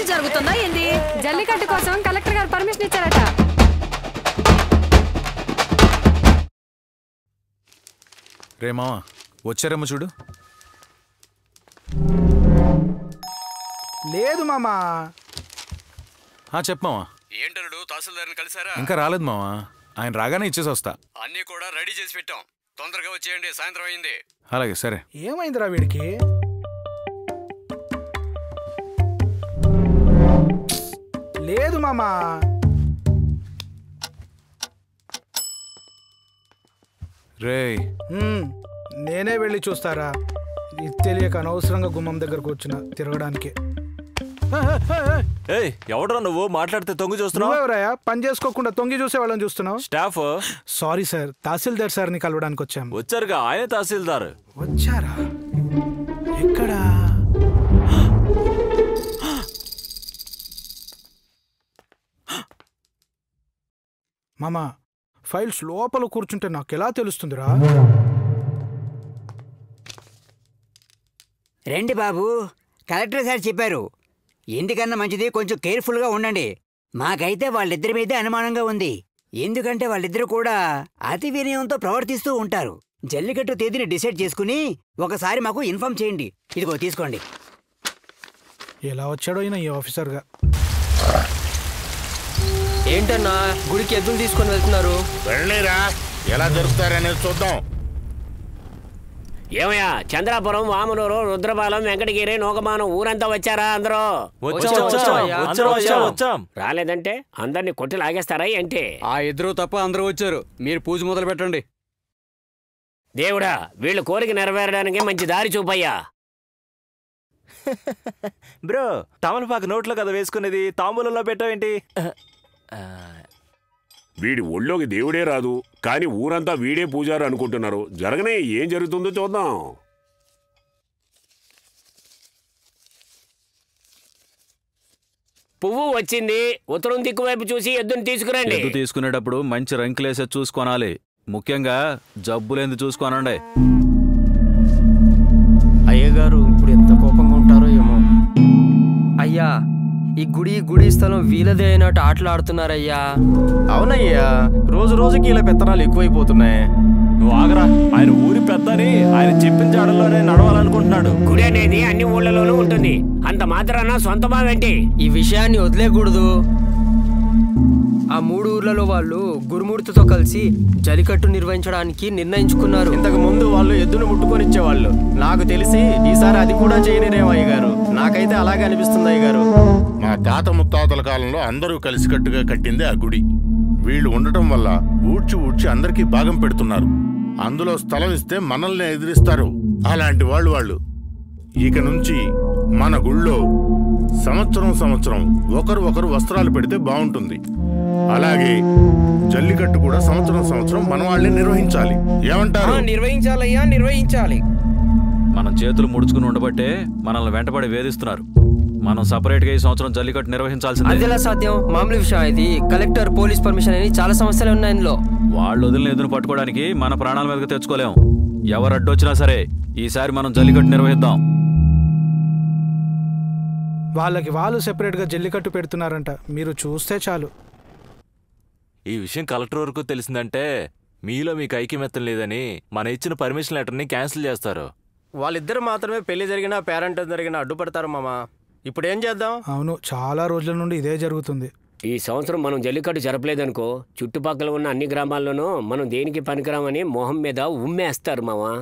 పిచ్చి జరుగుతుందా ఏంది? జల్లికట్టు కోసం కలెక్టర్ గారు పర్మిషన్ ఇచ్చారట. రే మావా వచ్చారేమో చూడు. లేదు మామా. చెప్పు మావా. ఏంటన్నాడు? తహసీల్దార్ని కలిసారా? ఇంకా రాలేదు మావా, ఆయన రాగానే ఇచ్చేసి వస్తా. అన్నీ కూడా రెడీ చేసి పెట్టాం, తొందరగా వచ్చేయండి, సాయంత్రం అయింది. అలాగే సరే. ఏమైందిరా వీడికి? లేదు మామా. రే నేనే వెళ్ళి చూస్తారా? ఇది తెలియక అనవసరంగా గుమ్మం దగ్గరకు వచ్చిన తిరగడానికి. ఎవడరా నువ్వు మాట్లాడితే తొంగి చూస్తున్నావు? ఎవరయ్యా పని చేసుకోకుండా తొంగి చూసే వాళ్ళని చూస్తున్నావు? స్టాఫ్. సారీ సార్, తహసీల్దార్ సార్ని కలవడానికి వచ్చాము. వచ్చారుగా, ఆయన తహసీల్దార్. వచ్చారా? ఎక్కడా? మామా, ఫైల్స్ లోపల కూర్చుంటే నాకు ఎలా తెలుస్తుందిరా? రండి బాబు, కలెక్టర్ సార్ చెప్పారు. ఎందుకన్నా మంచిది కొంచెం కేర్ఫుల్గా ఉండండి. మాకైతే వాళ్ళిద్దరి మీదే అనుమానంగా ఉంది. ఎందుకంటే వాళ్ళిద్దరూ కూడా అతి వినయంతో ప్రవర్తిస్తూ ఉంటారు. జల్లికట్టు తేదీని డిసైడ్ చేసుకుని ఒకసారి మాకు ఇన్ఫార్మ్ చేయండి. ఇదిగో తీసుకోండి. ఎలా వచ్చాడో అయినా ఈ ఆఫీసర్గా. ఏంటన్నా గుడికి ఎద్దులు తీసుకొని వెళ్తున్నారు? వెళ్ళిరా, ఎలా జరుపుతారనేది చూద్దాం. ఏమయ్యా, చంద్రాపురం, వామనూరు, రుద్రపాలెం, వెంకటగిరి, నూకమానం ఊరంతా వచ్చారా? అందరూ రాలేదంటే అందరినీ కొట్టి లాగేస్తారా ఏంటి? ఆ ఇద్దరు తప్ప అందరూ వచ్చారు. మీరు పూజ మొదలు పెట్టండి. దేవుడా, వీళ్ళు కోరిక నెరవేరడానికి మంచి దారి చూపయ్యా. బ్రో, తమలపాకు నోట్లో కదా వేసుకునేది, తాంబూలంలో పెట్టావేంటి? వీడి ఒళ్ళోకి దేవుడే రాదు, కానీ ఊరంతా వీడే పూజారు అనుకుంటున్నారు. జరగనే, ఏం జరుగుతుందో చూద్దాం. పువ్వు వచ్చింది, ఉత్తరం దిక్కు వైపు చూసి ఎద్దుని తీసుకురండి. ఎద్దు తీసుకునేటప్పుడు మంచి రంకులేసే చూసుకోనాలి. ముఖ్యంగా జబ్బులేంది చూసుకోనండి. అయ్యగారు ఇప్పుడు ఎంత కోపంగా ఉంటారో ఏమో. అయ్యా, ఈ గుడి స్థలం వీలదే అయినట్టు ఆటలాడుతున్నారయ్యా. అవునయ్యా, రోజు రోజుకి ఇలా పెత్తనాలు ఎక్కువైపోతున్నాయి. నువ్వు ఆగరా, ఆయన ఊరి పెద్దని ఆయన చెప్పిన జాడల్లోనే నడవాలనుకుంటున్నాడు. గుడి అనేది అన్ని ఊళ్ళలోనూ ఉంటుంది, అంత మాత్రాన సొంత బావేంటి? ఈ విషయాన్ని వదిలేకూడదు. ఆ 3 ఊర్లలో వాళ్ళు గురుమూర్తితో కలిసి జల్లికట్టు నిర్వహించడానికి నిర్ణయించుకున్నారు. ఇంతకు ముందు వాళ్ళు ఎద్దును ముట్టుకొని ఇచ్చేవాళ్ళు. నాకు తెలిసి ఈసారి అది కూడా చేయనిరేమో అయ్యగారు. నాకైతే అలాగే అనిపిస్తుంది అయ్యగారు. మా తాత ముత్తాతల కాలంలో అందరూ కలిసికట్టుగా కట్టిందే ఆ గుడి. వీళ్ళు ఉండటం వల్ల ఊడ్చి అందరికీ భాగం పెడుతున్నారు. అందులో స్థలం ఇస్తే మనల్ని ఎదిరిస్తారు. అలాంటి వాళ్ళు ఇక నుంచి మన గుళ్ళో సంవత్సరం ఒకరు వస్త్రాలు పెడితే బాగుంటుంది. అలాగే జల్లికట్టు కూడా సంవత్సరం మన వాళ్ళని నిర్వహించాలి. ఏమంటారు? నిర్వహించాలయ్యా, నిర్వహించాలి. మనం చేతులు ముడుచుకుని ఉండబట్టే మనల్ని వెంటబడి వేధిస్తున్నారు. మనం సపరేట్ గా ఈ సంవత్సరం జల్లికట్టు నిర్వహించాల్సింది. అదెలా సాధ్యం? మామూలు విషయం ఇది. కలెక్టర్, పోలీస్ పర్మిషన్ అని చాలా సమస్యలు ఉన్నాయి ఇందులో. వాళ్ళు వదిలిన ఎదురు పట్టుకోవడానికి మన ప్రాణాల మీదకి తెచ్చుకోలేం. ఎవరు అడ్డొచ్చినా సరే ఈసారి మనం జల్లికట్టు నిర్వహిద్దాం. వాళ్ళకి వాళ్ళు సెపరేట్గా జల్లికట్టు పెడుతున్నారంట, మీరు చూస్తే చాలు. ఈ విషయం కలెక్టర్ వరకు తెలిసిందంటే మీలో మీకు ఐక్యమెత్తం లేదని మన ఇచ్చిన పర్మిషన్ లెటర్ని క్యాన్సిల్ చేస్తారు. వాళ్ళిద్దరు మాత్రమే పెళ్లి జరిగినా పేరెంట్ జరిగినా అడ్డుపడతారు మామా. ఇప్పుడు ఏం చేద్దాం? అవును, చాలా రోజుల నుండి ఇదే జరుగుతుంది. ఈ సంవత్సరం మనం జల్లికట్టు జరపలేదనుకో, చుట్టుపక్కల ఉన్న అన్ని గ్రామాల్లోనూ మనం దేనికి పనికిరామని మొహం మీద ఉమ్మేస్తారు మావా.